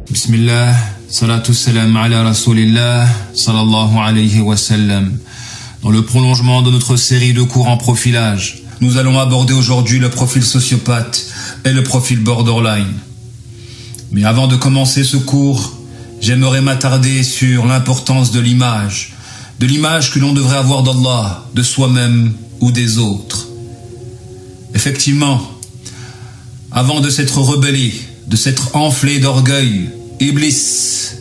Bismillah, salatu salam ala rasulillah, sallallahu alayhi wa sallam. Dans le prolongement de notre série de cours en profilage, nous allons aborder aujourd'hui le profil sociopathe et le profil borderline. Mais avant de commencer ce cours, j'aimerais m'attarder sur l'importance de l'image que l'on devrait avoir d'Allah, de soi-même ou des autres. Effectivement, avant de s'être rebellé, de s'être enflé d'orgueil, Iblis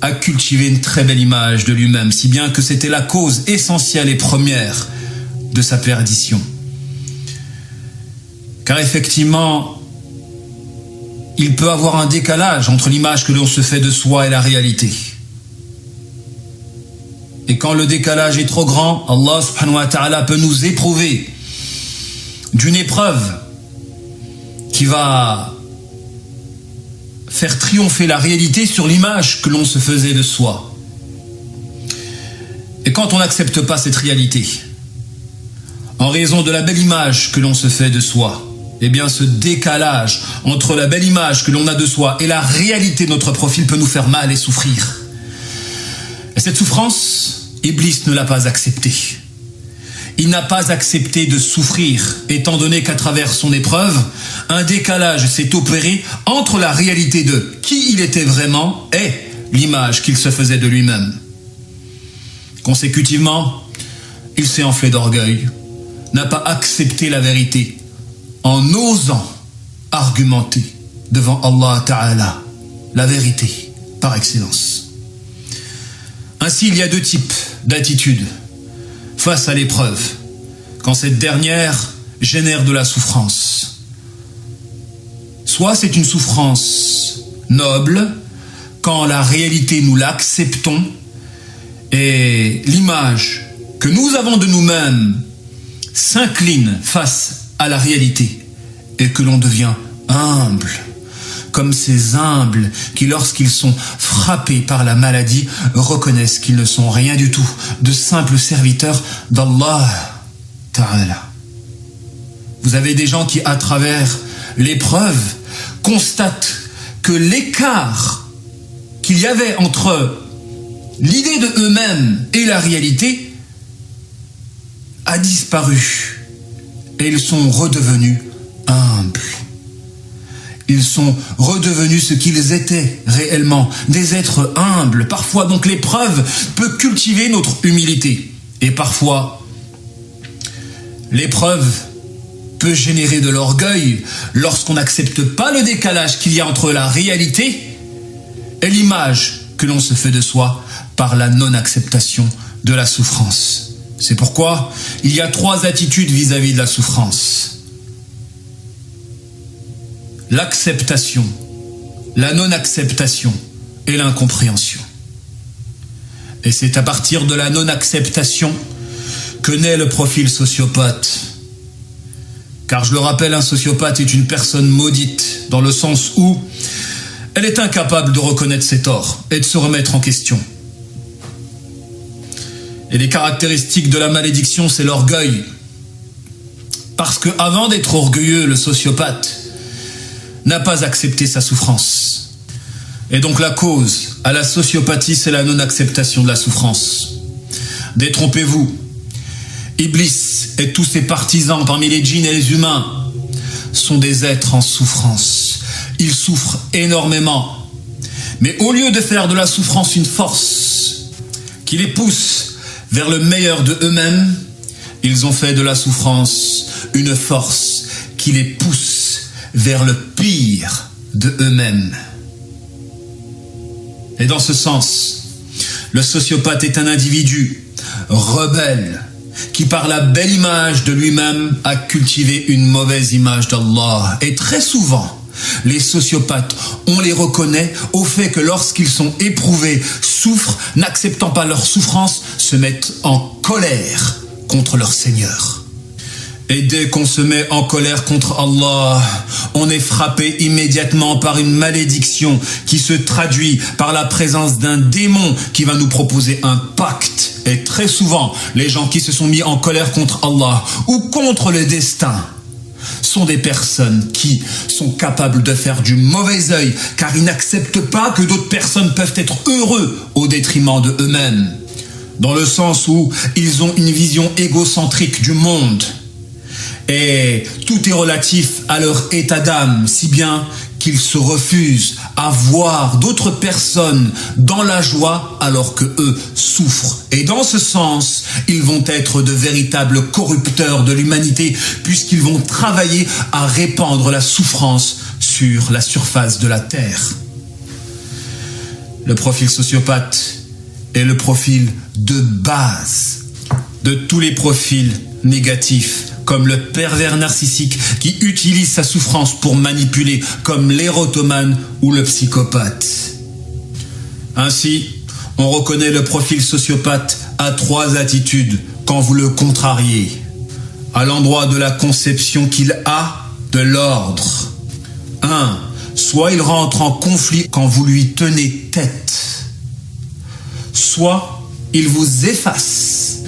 a cultivé une très belle image de lui-même, si bien que c'était la cause essentielle et première de sa perdition. Car effectivement, il peut avoir un décalage entre l'image que l'on se fait de soi et la réalité. Et quand le décalage est trop grand, Allah subhanahu wa ta'ala peut nous éprouver d'une épreuve qui va faire triompher la réalité sur l'image que l'on se faisait de soi. Et quand on n'accepte pas cette réalité, en raison de la belle image que l'on se fait de soi, eh bien ce décalage entre la belle image que l'on a de soi et la réalité de notre profil peut nous faire mal et souffrir. Et cette souffrance, Iblis ne l'a pas acceptée. Il n'a pas accepté de souffrir, étant donné qu'à travers son épreuve, un décalage s'est opéré entre la réalité de qui il était vraiment et l'image qu'il se faisait de lui-même. Consécutivement, il s'est enflé d'orgueil, n'a pas accepté la vérité, en osant argumenter devant Allah Ta'ala, la vérité par excellence. Ainsi, il y a deux types d'attitudes face à l'épreuve, quand cette dernière génère de la souffrance. Soit c'est une souffrance noble, quand la réalité nous l'acceptons, et l'image que nous avons de nous-mêmes s'incline face à la réalité, et que l'on devient humble, comme ces humbles qui, lorsqu'ils sont frappés par la maladie, reconnaissent qu'ils ne sont rien du tout, de simples serviteurs d'Allah Ta'ala. Vous avez des gens qui, à travers l'épreuve, constatent que l'écart qu'il y avait entre l'idée de eux-mêmes et la réalité a disparu, et ils sont redevenus humbles. Ils sont redevenus ce qu'ils étaient réellement, des êtres humbles. Parfois, donc, l'épreuve peut cultiver notre humilité. Et parfois, l'épreuve peut générer de l'orgueil lorsqu'on n'accepte pas le décalage qu'il y a entre la réalité et l'image que l'on se fait de soi par la non-acceptation de la souffrance. C'est pourquoi il y a trois attitudes vis-à-vis de la souffrance. L'acceptation, la non-acceptation et l'incompréhension. Et c'est à partir de la non-acceptation que naît le profil sociopathe. Car je le rappelle, un sociopathe est une personne maudite, dans le sens où elle est incapable de reconnaître ses torts et de se remettre en question. Et les caractéristiques de la malédiction, c'est l'orgueil. Parce que avant d'être orgueilleux, le sociopathe n'a pas accepté sa souffrance. Et donc la cause à la sociopathie, c'est la non-acceptation de la souffrance. Détrompez-vous, Iblis et tous ses partisans parmi les djinns et les humains sont des êtres en souffrance. Ils souffrent énormément. Mais au lieu de faire de la souffrance une force qui les pousse vers le meilleur de eux-mêmes, ils ont fait de la souffrance une force qui les pousse vers le pire de eux-mêmes. Et dans ce sens, le sociopathe est un individu rebelle qui, par la belle image de lui-même, a cultivé une mauvaise image d'Allah. Et très souvent, les sociopathes, on les reconnaît au fait que lorsqu'ils sont éprouvés, souffrent, n'acceptant pas leur souffrance, se mettent en colère contre leur Seigneur. Et dès qu'on se met en colère contre Allah, on est frappé immédiatement par une malédiction qui se traduit par la présence d'un démon qui va nous proposer un pacte. Et très souvent, les gens qui se sont mis en colère contre Allah ou contre le destin sont des personnes qui sont capables de faire du mauvais œil, car ils n'acceptent pas que d'autres personnes peuvent être heureux au détriment de eux-mêmes, dans le sens où ils ont une vision égocentrique du monde. Et tout est relatif à leur état d'âme, si bien qu'ils se refusent à voir d'autres personnes dans la joie alors que eux souffrent. Et dans ce sens, ils vont être de véritables corrupteurs de l'humanité puisqu'ils vont travailler à répandre la souffrance sur la surface de la terre. Le profil sociopathe est le profil de base de tous les profils négatifs, comme le pervers narcissique qui utilise sa souffrance pour manipuler, comme l'érotomane ou le psychopathe. Ainsi, on reconnaît le profil sociopathe à 3 attitudes quand vous le contrariez, à l'endroit de la conception qu'il a de l'ordre. 1. Soit il rentre en conflit quand vous lui tenez tête, soit il vous efface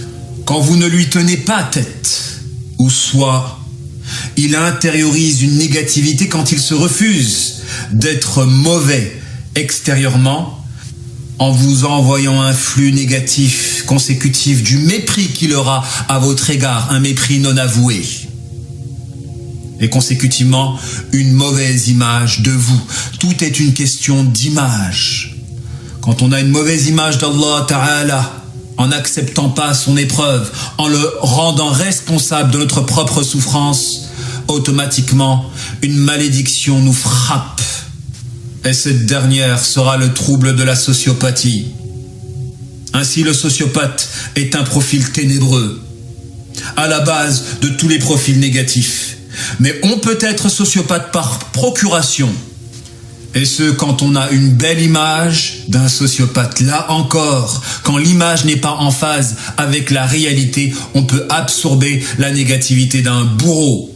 quand vous ne lui tenez pas tête, ou soit il intériorise une négativité quand il se refuse d'être mauvais extérieurement en vous envoyant un flux négatif consécutif du mépris qu'il aura à votre égard, un mépris non avoué. Et consécutivement, une mauvaise image de vous. Tout est une question d'image. Quand on a une mauvaise image d'Allah Ta'ala, en n'acceptant pas son épreuve, en le rendant responsable de notre propre souffrance, automatiquement, une malédiction nous frappe. Et cette dernière sera le trouble de la sociopathie. Ainsi, le sociopathe est un profil ténébreux, à la base de tous les profils négatifs. Mais on peut être sociopathe par procuration. Et ce, quand on a une belle image d'un sociopathe. Là encore, quand l'image n'est pas en phase avec la réalité, on peut absorber la négativité d'un bourreau.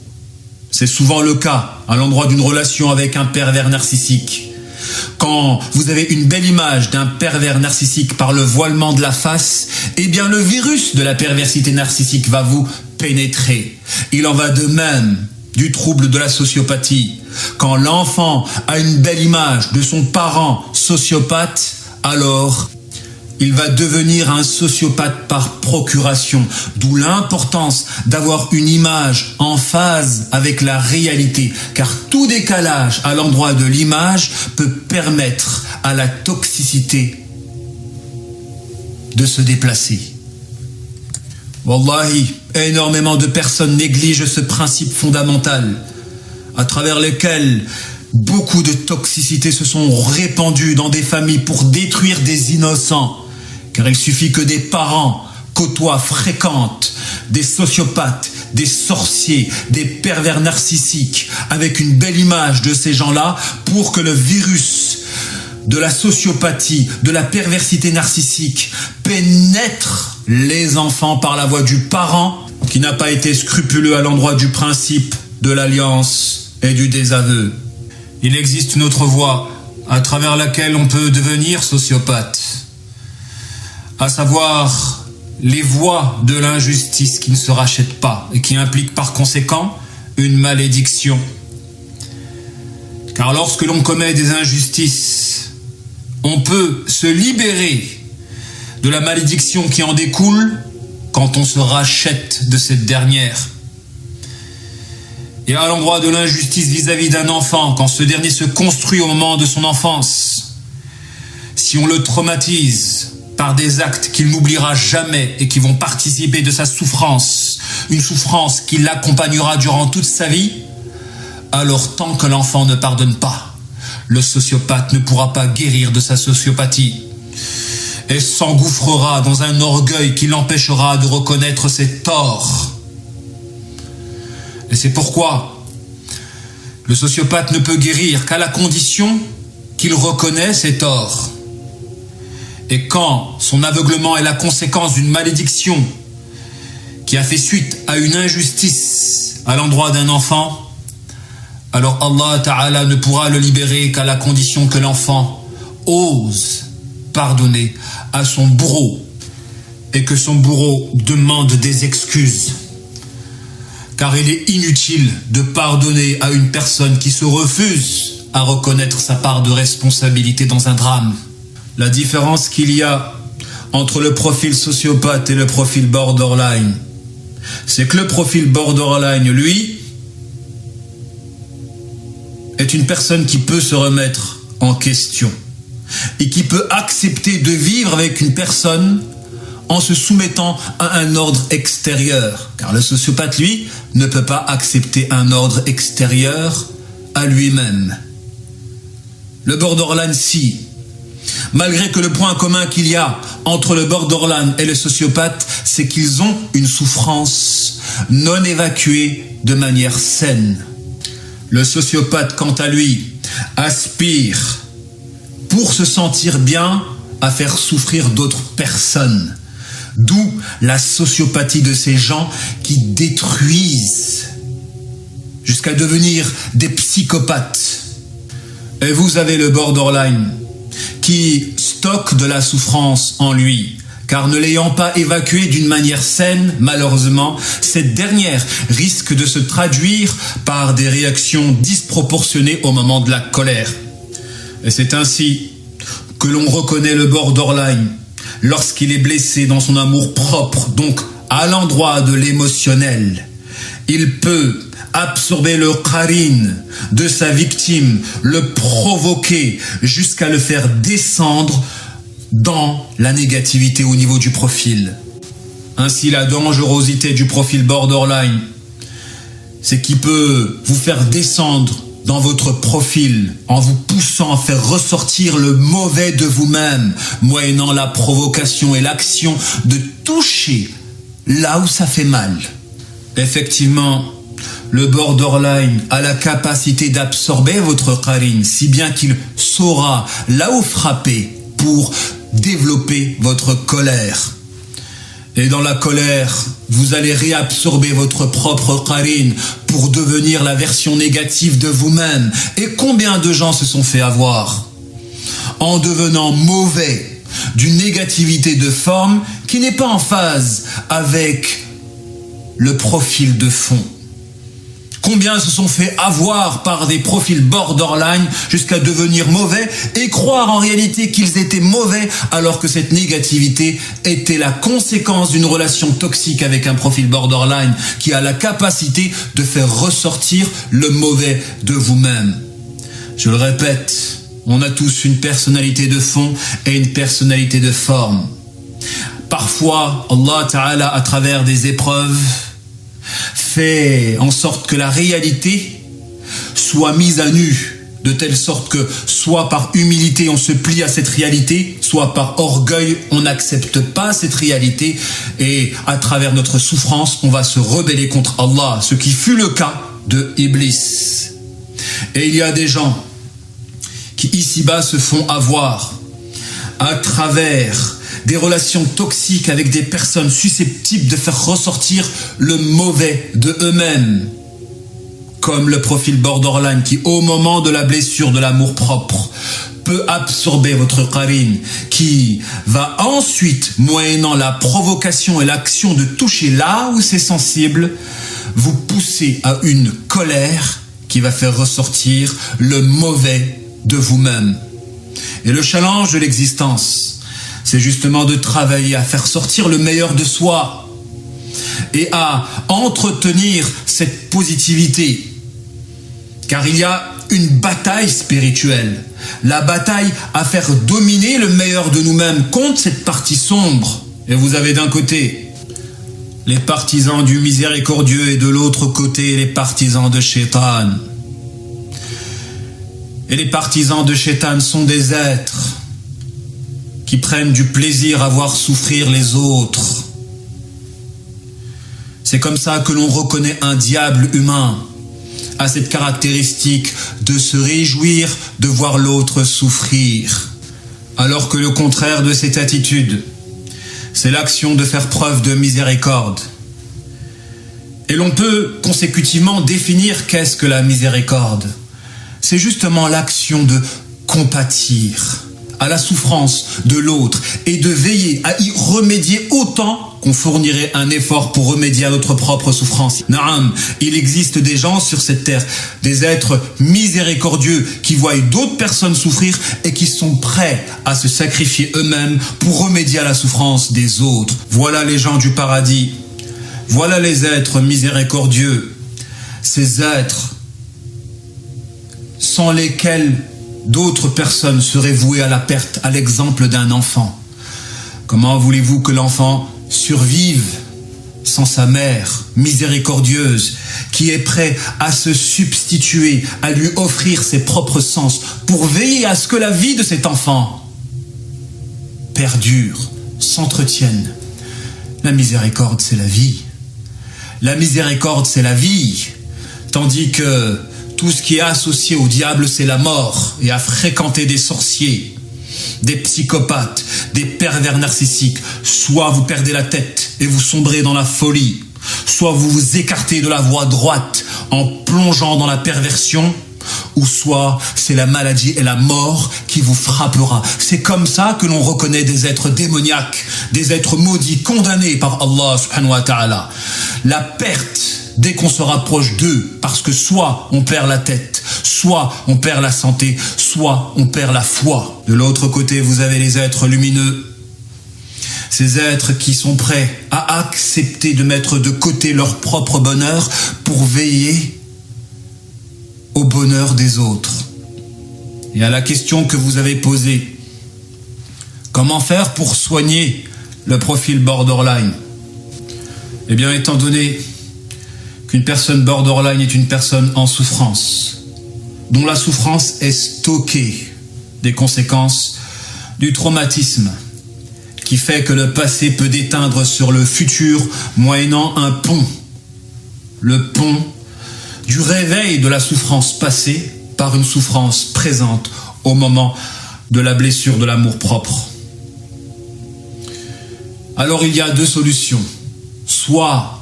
C'est souvent le cas à l'endroit d'une relation avec un pervers narcissique. Quand vous avez une belle image d'un pervers narcissique par le voilement de la face, eh bien le virus de la perversité narcissique va vous pénétrer. Il en va de même du trouble de la sociopathie. Quand l'enfant a une belle image de son parent sociopathe, alors il va devenir un sociopathe par procuration. D'où l'importance d'avoir une image en phase avec la réalité, car tout décalage à l'endroit de l'image peut permettre à la toxicité de se déplacer. Wallahi, énormément de personnes négligent ce principe fondamental, à travers lequel beaucoup de toxicités se sont répandues dans des familles pour détruire des innocents. Car il suffit que des parents côtoient, fréquentent des sociopathes, des sorciers, des pervers narcissiques, avec une belle image de ces gens-là, pour que le virus de la sociopathie, de la perversité narcissique pénètre les enfants par la voie du parent qui n'a pas été scrupuleux à l'endroit du principe de l'alliance et du désaveu. Il existe une autre voie à travers laquelle on peut devenir sociopathe, à savoir les voies de l'injustice qui ne se rachètent pas et qui impliquent par conséquent une malédiction. Car lorsque l'on commet des injustices, on peut se libérer de la malédiction qui en découle quand on se rachète de cette dernière. Et à l'endroit de l'injustice vis-à-vis d'un enfant, quand ce dernier se construit au moment de son enfance, si on le traumatise par des actes qu'il n'oubliera jamais et qui vont participer de sa souffrance, une souffrance qui l'accompagnera durant toute sa vie, alors tant que l'enfant ne pardonne pas, le sociopathe ne pourra pas guérir de sa sociopathie et s'engouffrera dans un orgueil qui l'empêchera de reconnaître ses torts. Et c'est pourquoi le sociopathe ne peut guérir qu'à la condition qu'il reconnaît ses torts. Et quand son aveuglement est la conséquence d'une malédiction qui a fait suite à une injustice à l'endroit d'un enfant, alors Allah Ta'ala ne pourra le libérer qu'à la condition que l'enfant ose pardonner à son bourreau et que son bourreau demande des excuses. car il est inutile de pardonner à une personne qui se refuse à reconnaître sa part de responsabilité dans un drame. La différence qu'il y a entre le profil sociopathe et le profil borderline, c'est que le profil borderline, lui, est une personne qui peut se remettre en question et qui peut accepter de vivre avec une personne en se soumettant à un ordre extérieur. Car le sociopathe, lui, ne peut pas accepter un ordre extérieur à lui-même. Le borderline, si. Malgré que le point commun qu'il y a entre le borderline et le sociopathe, c'est qu'ils ont une souffrance non évacuée de manière saine. Le sociopathe, quant à lui, aspire, pour se sentir bien, à faire souffrir d'autres personnes. D'où la sociopathie de ces gens qui détruisent jusqu'à devenir des psychopathes. Et vous avez le borderline qui stocke de la souffrance en lui, car ne l'ayant pas évacuée d'une manière saine, malheureusement, cette dernière risque de se traduire par des réactions disproportionnées au moment de la colère. Et c'est ainsi que l'on reconnaît le borderline lorsqu'il est blessé dans son amour propre, donc à l'endroit de l'émotionnel. Il peut absorber le qarin de sa victime, le provoquer jusqu'à le faire descendre dans la négativité au niveau du profil. Ainsi, la dangerosité du profil borderline, c'est qu'il peut vous faire descendre dans votre profil en vous poussant à faire ressortir le mauvais de vous-même, moyennant la provocation et l'action de toucher là où ça fait mal. Effectivement, le borderline a la capacité d'absorber votre qarin, si bien qu'il saura là où frapper pour développer votre colère. Et dans la colère, vous allez réabsorber votre propre qarin pour devenir la version négative de vous-même. Et combien de gens se sont fait avoir en devenant mauvais d'une négativité de forme qui n'est pas en phase avec le profil de fond. Combien se sont fait avoir par des profils borderline jusqu'à devenir mauvais et croire en réalité qu'ils étaient mauvais alors que cette négativité était la conséquence d'une relation toxique avec un profil borderline qui a la capacité de faire ressortir le mauvais de vous-même. Je le répète, on a tous une personnalité de fond et une personnalité de forme. Parfois, Allah Ta'ala, à travers des épreuves, fait en sorte que la réalité soit mise à nu, de telle sorte que soit par humilité on se plie à cette réalité, soit par orgueil on n'accepte pas cette réalité et à travers notre souffrance on va se rebeller contre Allah, ce qui fut le cas de Iblis. Et il y a des gens qui ici-bas se font avoir à travers des relations toxiques avec des personnes susceptibles de faire ressortir le mauvais de eux-mêmes, comme le profil borderline qui, au moment de la blessure de l'amour-propre, peut absorber votre qarin, qui va ensuite, moyennant la provocation et l'action de toucher là où c'est sensible, vous pousser à une colère qui va faire ressortir le mauvais de vous-même. Et le challenge de l'existence, c'est justement de travailler à faire sortir le meilleur de soi et à entretenir cette positivité. Car il y a une bataille spirituelle, la bataille à faire dominer le meilleur de nous-mêmes contre cette partie sombre. Et vous avez d'un côté les partisans du miséricordieux et de l'autre côté les partisans de Shaitan. Et les partisans de Shaitan sont des êtres qui prennent du plaisir à voir souffrir les autres. C'est comme ça que l'on reconnaît un diable humain, à cette caractéristique de se réjouir de voir l'autre souffrir. Alors que le contraire de cette attitude, c'est l'action de faire preuve de miséricorde. Et l'on peut consécutivement définir qu'est-ce que la miséricorde. C'est justement l'action de compatir à la souffrance de l'autre et de veiller à y remédier autant qu'on fournirait un effort pour remédier à notre propre souffrance. Naam, il existe des gens sur cette terre, des êtres miséricordieux qui voient d'autres personnes souffrir et qui sont prêts à se sacrifier eux-mêmes pour remédier à la souffrance des autres. Voilà les gens du paradis. Voilà les êtres miséricordieux. Ces êtres sans lesquels d'autres personnes seraient vouées à la perte, à l'exemple d'un enfant. Comment voulez-vous que l'enfant survive sans sa mère miséricordieuse qui est prête à se substituer, à lui offrir ses propres sens pour veiller à ce que la vie de cet enfant perdure, s'entretienne. La miséricorde, c'est la vie. La miséricorde, c'est la vie. Tandis que tout ce qui est associé au diable, c'est la mort. Et à fréquenter des sorciers, des psychopathes, des pervers narcissiques, soit vous perdez la tête et vous sombrez dans la folie, soit vous vous écartez de la voie droite en plongeant dans la perversion, ou soit c'est la maladie et la mort qui vous frappera. C'est comme ça que l'on reconnaît des êtres démoniaques, des êtres maudits, condamnés par Allah subhanahu wa ta'ala. La perte dès qu'on se rapproche d'eux, parce que soit on perd la tête, soit on perd la santé, soit on perd la foi. De l'autre côté, vous avez les êtres lumineux, ces êtres qui sont prêts à accepter de mettre de côté leur propre bonheur pour veiller au bonheur des autres. Et à la question que vous avez posée, comment faire pour soigner le profil borderline? Eh bien, étant donné qu'une personne borderline est une personne en souffrance, dont la souffrance est stockée des conséquences du traumatisme, qui fait que le passé peut déteindre sur le futur moyennant un pont, le pont du réveil de la souffrance passée par une souffrance présente au moment de la blessure de l'amour-propre. Alors il y a deux solutions. Soit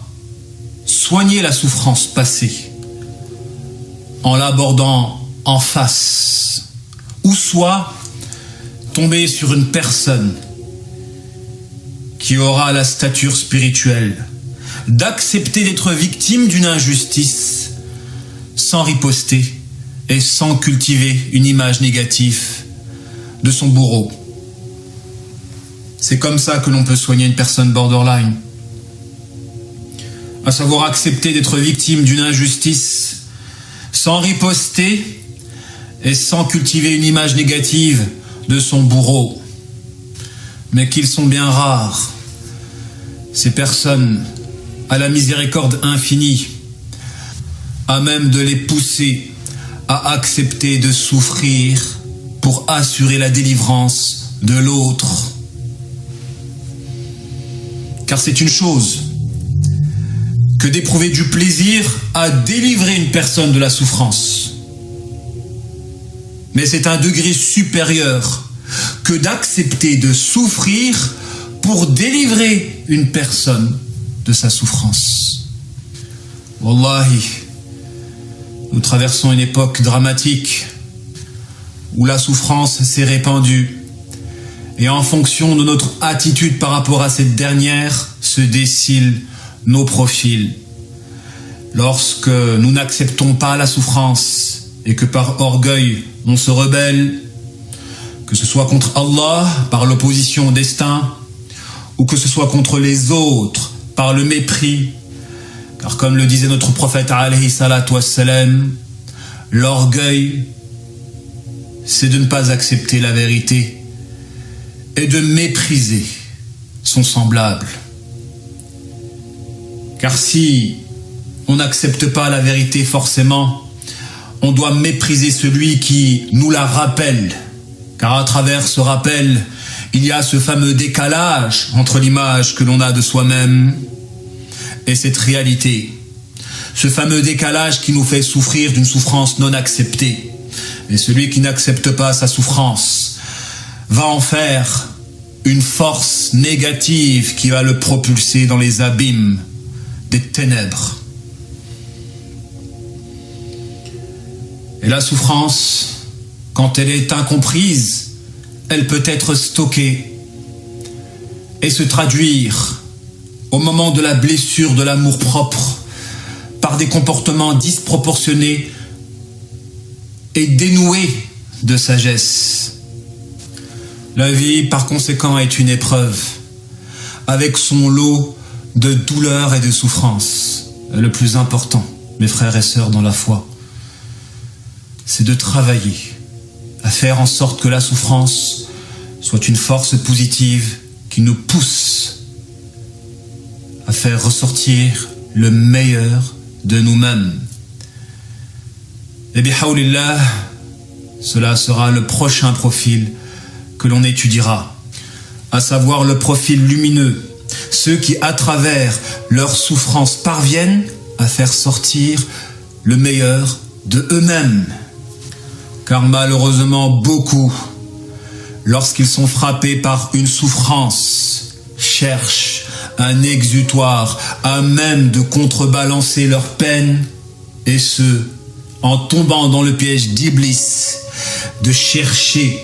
soigner la souffrance passée en l'abordant en face, ou soit tomber sur une personne qui aura la stature spirituelle d'accepter d'être victime d'une injustice sans riposter et sans cultiver une image négative de son bourreau. C'est comme ça que l'on peut soigner une personne borderline. À savoir accepter d'être victime d'une injustice sans riposter et sans cultiver une image négative de son bourreau. Mais qu'ils sont bien rares, ces personnes à la miséricorde infinie, à même de les pousser à accepter de souffrir pour assurer la délivrance de l'autre. Car c'est une chose que d'éprouver du plaisir à délivrer une personne de la souffrance. Mais c'est un degré supérieur que d'accepter de souffrir pour délivrer une personne de sa souffrance. Wallahi, nous traversons une époque dramatique où la souffrance s'est répandue et en fonction de notre attitude par rapport à cette dernière se décilent nos profils. Lorsque nous n'acceptons pas la souffrance et que par orgueil on se rebelle, que ce soit contre Allah par l'opposition au destin ou que ce soit contre les autres par le mépris, car comme le disait notre prophète alayhi salatu wassalam, l'orgueil c'est de ne pas accepter la vérité et de mépriser son semblable. Car si on n'accepte pas la vérité forcément, on doit mépriser celui qui nous la rappelle. Car à travers ce rappel, il y a ce fameux décalage entre l'image que l'on a de soi-même et cette réalité. Ce fameux décalage qui nous fait souffrir d'une souffrance non acceptée. Et celui qui n'accepte pas sa souffrance va en faire une force négative qui va le propulser dans les abîmes des ténèbres. Et la souffrance, quand elle est incomprise, elle peut être stockée et se traduire au moment de la blessure de l'amour-propre, par des comportements disproportionnés et dénoués de sagesse. La vie, par conséquent, est une épreuve, avec son lot de douleurs et de souffrances. Le plus important, mes frères et sœurs dans la foi, c'est de travailler à faire en sorte que la souffrance soit une force positive qui nous pousse à faire ressortir le meilleur de nous-mêmes. Et bihawlillah, cela sera le prochain profil que l'on étudiera, à savoir le profil lumineux, ceux qui, à travers leur souffrance, parviennent à faire sortir le meilleur de eux-mêmes. Car malheureusement, beaucoup, lorsqu'ils sont frappés par une souffrance, cherchent un exutoire à même de contrebalancer leur peine, et ce, en tombant dans le piège d'Iblis, de chercher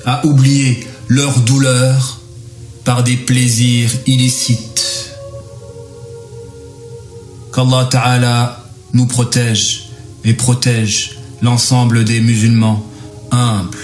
à oublier leur douleur par des plaisirs illicites. Qu'Allah Ta'ala nous protège et protège l'ensemble des musulmans humbles.